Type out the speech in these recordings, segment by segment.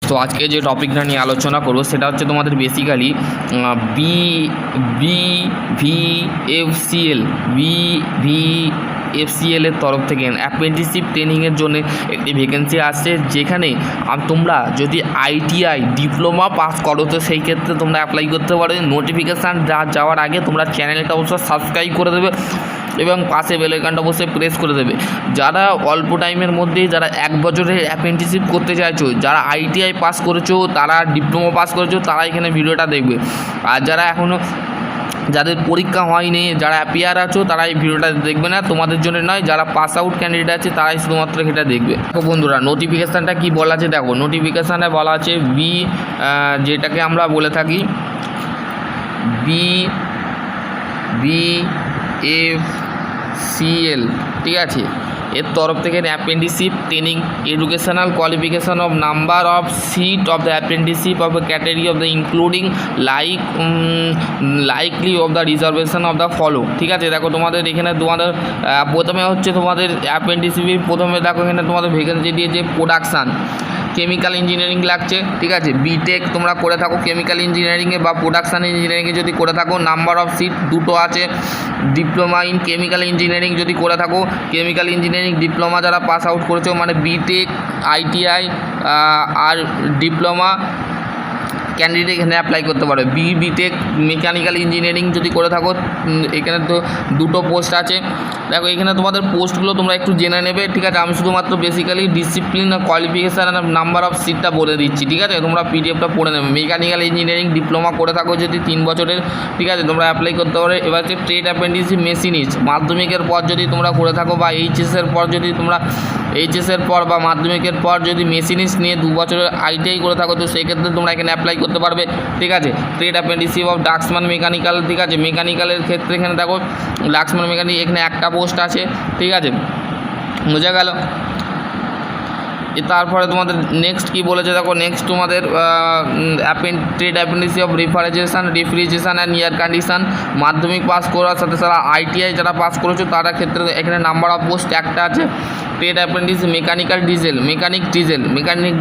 তো আজকে যে টপিকটা নিয়ে আলোচনা করব সেটা হচ্ছে তোমাদের বেসিক্যালি বিভিএফসিএল এর তরফ থেকে অ্যাপ্রেন্টিসশিপ ট্রেনিংয়ের জন্য একটি ভ্যাকেন্সি আসছে, যেখানে তোমরা যদি আইটিআই ডিপ্লোমা পাস করো তো সেই ক্ষেত্রে তোমরা অ্যাপ্লাই করতে পারো। নোটিফিকেশান যাওয়ার আগে তোমরা চ্যানেলটা অবশ্যই সাবস্ক্রাইব করে দেবে এবং পাশে বেল আইকনটা অবশ্যই প্রেস করে দেবে। যারা অল্প টাইমের মধ্যেই যারা 1 বছরের অ্যাপ্রেন্টিসশিপ করতে চাইছো, যারা আইটিআই পাস করেছো, তারা ডিপ্লোমা পাস করেছো, তারা এখানে ভিডিওটা দেখবে। আর যারা এখনও যাদের পরীক্ষা হয়নি, যারা অ্যাপিয়ার আছো, তারা এই ভিডিওটা দেখবে না, তোমাদের জন্য নয়। যারা পাস আউট ক্যান্ডিডেট আছে তারাই শুধুমাত্র এটা দেখবে। তো বন্ধুরা, নোটিফিকেশানটা কি বলা আছে দেখো। নোটিফিকেশানে বলা আছে যেটাকে আমরা বলে থাকি বিভিএফসিএল, ঠিক আছে, এর তরফ থেকে apprenticeship training educational qualification of number of seat of the apprenticeship of the category of the including likely of the reservation of the follow. ঠিক আছে, দেখো তোমাদের এখানে তোমাদের প্রথমে হচ্ছে তোমাদের অ্যাপ্রেন্টিসশিপের প্রথমে দেখো এখানে তোমাদের ভ্যাকেন্সি দিয়েছে প্রোডাকশান কেমিক্যাল ইঞ্জিনিয়ারিং লাগছে। ঠিক আছে, বিটেক তোমরা করে থাকো কেমিক্যাল ইঞ্জিনিয়ারিংয়ে বা প্রোডাকশান ইঞ্জিনিয়ারিংয়ে যদি করে থাকো, নাম্বার অফ সিট 2টো আছে। ডিপ্লোমা ইন কেমিক্যাল ইঞ্জিনিয়ারিং যদি করে থাকো, কেমিক্যাল ইঞ্জিনিয়ারিং ডিপ্লোমা যারা পাস আউট করেছো, মানে বিটেক, আইটিআই আর ডিপ্লোমা ক্যান্ডিডেট এখানে অ্যাপ্লাই করতে পারো। বিটেক মেকানিক্যাল ইঞ্জিনিয়ারিং যদি করে থাকো, এখানে তো 2টো পোস্ট আছে। দেখো এখানে তোমাদের পোস্টগুলো তোমরা একটু জেনে নেবে। ঠিক আছে, আমি শুধুমাত্র বেসিক্যালি ডিসিপ্লিন আর কোয়ালিফিকেশান আর নাম্বার অফ সিটটা বলে দিচ্ছি। ঠিক আছে, তোমরা পিডিএফটা পড়ে নেবে। মেকানিক্যাল ইঞ্জিনিয়ারিং ডিপ্লোমা করে থাকো যদি 3 বছরের, ঠিক আছে, তোমরা অ্যাপ্লাই করতে পারো। এবার হচ্ছে ট্রেড অ্যাপ্রেন্টিসশিপ মেশিনিস্ট, মাধ্যমিকের পর যদি তোমরা করে থাকো বা এইচএসের পর যদি তোমরা এইচএসের পর বা মাধ্যমিকের পর যদি মেশিনিস্ট নিয়ে 2 বছরের আইটিআই করে থাকো, তো সেই ক্ষেত্রে তোমরা এখানে অ্যাপ্লাই করতে পারবে। ঠিক আছে, ট্রেড অ্যাপ্রেন্টিসশিপ অফ ডাক্সম্যান মেকানিক্যাল, ঠিক আছে, মেকানিক্যালের ক্ষেত্রে এখানে দেখো ডাক্সম্যান মেকানিক এখানে একটা পোস্ট আছে। ঠিক আছে, বোঝা গেল। তারপরে তোমাদের নেক্সট কি বলেছে দেখো, নেক্সট তোমাদের trade apprenticeship of refrigeration and air condition, মাধ্যমিক পাস করার সাথে সাথে আইটিআই যারা পাস করেছো তারা ক্ষেত্রে এখানে নাম্বার অফ পোস্ট একটা আছে। ট্রেড অ্যাপ্রেন্টিস মেকানিক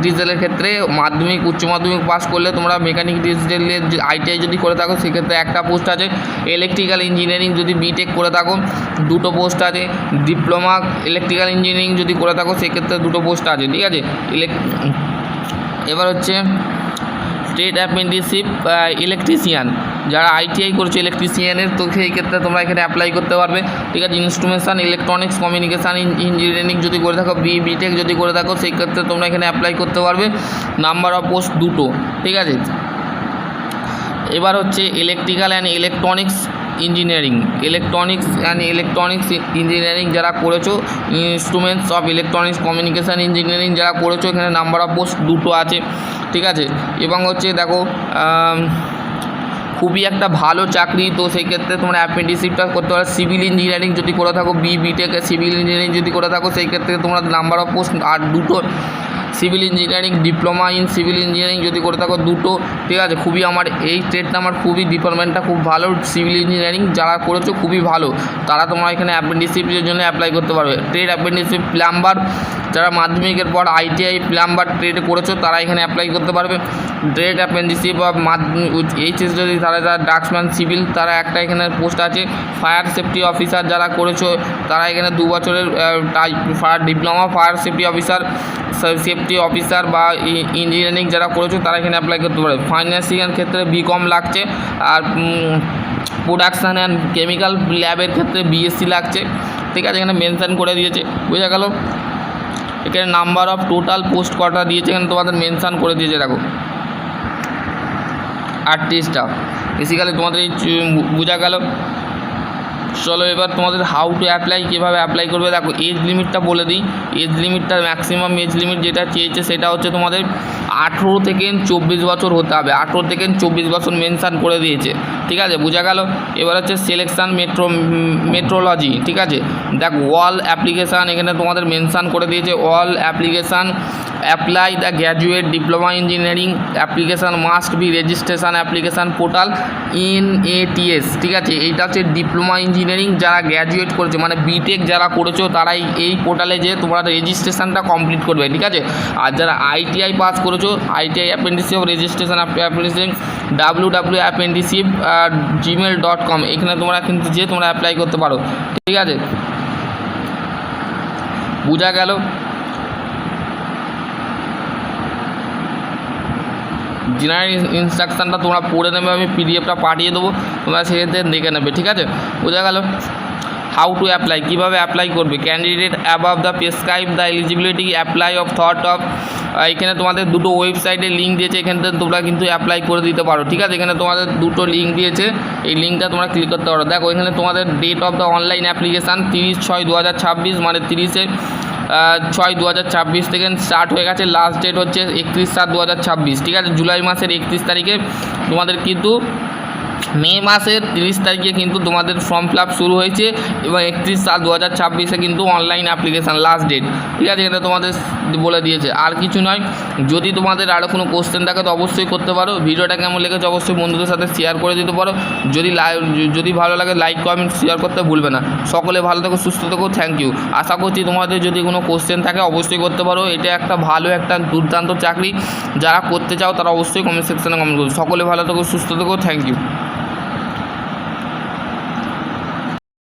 ডিজেলের ক্ষেত্রে মাধ্যমিক উচ্চ মাধ্যমিক পাস করলে তোমরা মেকানিক ডিজেলের আইটিআই যদি করে থাকো সেক্ষেত্রে একটা পোস্ট আছে। ইলেকট্রিক্যাল ইঞ্জিনিয়ারিং যদি বিটেক করে থাকো 2টো পোস্ট আছে। ডিপ্লোমা ইলেকট্রিক্যাল ইঞ্জিনিয়ারিং যদি করে থাকো সেক্ষেত্রে 2টো পোস্ট আছে। ঠিক আছে, এবার হচ্ছে ট্রেড অ্যাপ্রেন্টিসশিপ ইলেকট্রিশিয়ান, যারা আইটিআই করেছে ইলেকট্রিশিয়ানের, তো সেই ক্ষেত্রে তোমরা এখানে অ্যাপ্লাই করতে পারবে। ঠিক আছে, ইনস্ট্রুমেন্টেশন ইলেকট্রনিক্স কমিউনিকেশান ইঞ্জিনিয়ারিং যদি করে থাকো, বিটেক যদি করে থাকো সেই ক্ষেত্রে তোমরা এখানে অ্যাপ্লাই করতে পারবে। নাম্বার অফ পোস্ট 2টো। ঠিক আছে, এবার হচ্ছে ইলেকট্রিক্যাল অ্যান্ড ইলেকট্রনিক্স ইঞ্জিনিয়ারিং যারা করেছো, instruments of electronics communication engineering যারা করেছো, এখানে নাম্বার অফ পোস্ট 2টো আছে। ঠিক আছে, এবং হচ্ছে দেখো খুবই একটা ভালো চাকরি, তো সেই ক্ষেত্রে তোমরা অ্যাপ্রেন্টিসশিপটা করতে পারো। সিভিল ইঞ্জিনিয়ারিং যদি করে থাকো, বিটেকে সিভিল ইঞ্জিনিয়ারিং যদি করে থাকো সেই ক্ষেত্রে তোমরা নাম্বার অফ পোস্ট আর 2টো। Civil engineering diploma in civil engineering যদি করে থাকো 2টো। ঠিক আছে, খুবই আমার এই ট্রেডটা আমার খুবই ডিপার্টমেন্টটা খুব ভালো। সিভিল ইঞ্জিনিয়ারিং যারা করেছো খুবই ভালো, তারা তোমরা এখানে অ্যাপ্রেন্টিসশিপের জন্য অ্যাপ্লাই করতে পারবে। ট্রেড অ্যাপ্রেন্টিসশিপ প্লাম্বার, যারা মাধ্যমিকের পর আইটিআই প্লাম্বার ট্রেড করেছো তারা এখানে অ্যাপ্লাই করতে পারবে। ট্রেড অ্যাপ্রেন্টিসশিপ অফ এইচএস যদি যারা ডাক্সম্যান সিভিল, তারা একটা এখানে পোস্ট আছে। ফায়ার সেফটি অফিসার যারা করেছো তারা এখানে 2 বছরের ডিপ্লোমা ফায়ার সেফটি অফিসার বা ইঞ্জিনিয়ারিং যারা করেছো তারা এখানে অ্যাপ্লাই করতে পারে। ফাইন্যান্সিয়াল ক্ষেত্রে বিকম লাগছে, আর প্রোডাকশান অ্যান্ড কেমিক্যাল ল্যাবের ক্ষেত্রে বিএসসি লাগছে। ঠিক আছে, এখানে মেনশান করে দিয়েছে, বোঝা গেল। এখানে নাম্বার অফ টোটাল পোস্ট কটা দিয়েছে এখানে তোমাদের মেনশান করে দিয়েছে, দেখো 38টা। বেসিক্যালি তোমাদের এই বোঝা গেল। চলো এবার তোমাদের হাউ টু অ্যাপ্লাই, কীভাবে অ্যাপ্লাই করবে দেখো। এজ লিমিটটা বলে দিই। এজ লিমিটটা ম্যাক্সিমাম এজ লিমিট যেটা চেয়েছে সেটা হচ্ছে তোমাদের 18 থেকে 24 বছর হতে হবে। 18 থেকে 24 বছর মেনশান করে দিয়েছে। ঠিক আছে, বোঝা গেল। এবার হচ্ছে সিলেকশান মেট্রোলজি। ঠিক আছে, দেখো অল অ্যাপ্লিকেশান এখানে তোমাদের মেনশান করে দিয়েছে। All application apply the graduate diploma engineering application must be registration application portal NATS। ঠিক আছে, এইটা হচ্ছে ডিপ্লোমা ইঞ্জিনিয়ারিং যারা গ্র্যাজুয়েট করেছে, মানে বিটেক যারা করেছো তারাই এই পোর্টালে যে তোমরা রেজিস্ট্রেশনটা কমপ্লিট করবে। ঠিক আছে, আর যারা আইটিআই পাস করেছো করছো ITI apprenticeship registration apprenticeship www.apprenticeship@gmail.com এখানে তোমরা কিন্তু যে তোমরা অ্যাপ্লাই করতে পারো। ঠিক আছে, বোঝা গেল? জেনারেল ইনস্ট্রাকশানটা তোমরা পড়ে নেবে, আমি পিডিএফটা পাঠিয়ে দেবো, তোমরা সেক্ষেত্রে দেখে নেবে। ঠিক আছে, বোঝা গেল? হাউ টু অ্যাপ্লাই, কীভাবে অ্যাপ্লাই করবে। Candidate above the prescribe the eligibility apply of thought of, এখানে তোমাদের দুটো ওয়েবসাইটের লিঙ্ক দিয়েছে, এখান থেকে তোমরা কিন্তু অ্যাপ্লাই করে দিতে পারো। ঠিক আছে, এখানে তোমাদের দুটো লিঙ্ক দিয়েছে, এই লিঙ্কটা তোমরা ক্লিক করতে পারো। দেখো এখানে তোমাদের date of the online application 30/6/2026, মানে 30/6/2026 থেকে স্টার্ট হয়ে গেছে। লাস্ট ডেট হচ্ছে 31/7/2026। ঠিক আছে, জুলাই মাসের 31 তারিখে তোমাদের কিন্তু মে মাসের 30 তারিখে কিন্তু তোমাদের ফর্ম ফিল আপ শুরু হয়েছে এবং 31/7/2026 কিন্তু অনলাইন অ্যাপ্লিকেশান লাস্ট ডেট। ঠিক আছে, এটা তোমাদের বলে দিয়েছে, আর কিছু নয়। যদি তোমাদের আরও কোনো কোশ্চেন থাকে তো অবশ্যই করতে পারো। ভিডিওটা কেমন লেগেছে অবশ্যই বন্ধুদের সাথে শেয়ার করে দিতে পারো। যদি ভালো লাগে লাইক কমেন্ট শেয়ার করতে ভুলবে না। সকলে ভালো থেকো, সুস্থ থেকো, থ্যাংক ইউ। আশা করছি তোমাদের যদি কোনো কোশ্চেন থাকে অবশ্যই করতে পারো। এটা একটা ভালো একটা দুর্দান্ত চাকরি, যারা করতে চাও তারা অবশ্যই কমেন্ট সেকশনে কমেন্ট করো। সকলে ভালো থেকো, সুস্থ থেকো, থ্যাংক ইউ।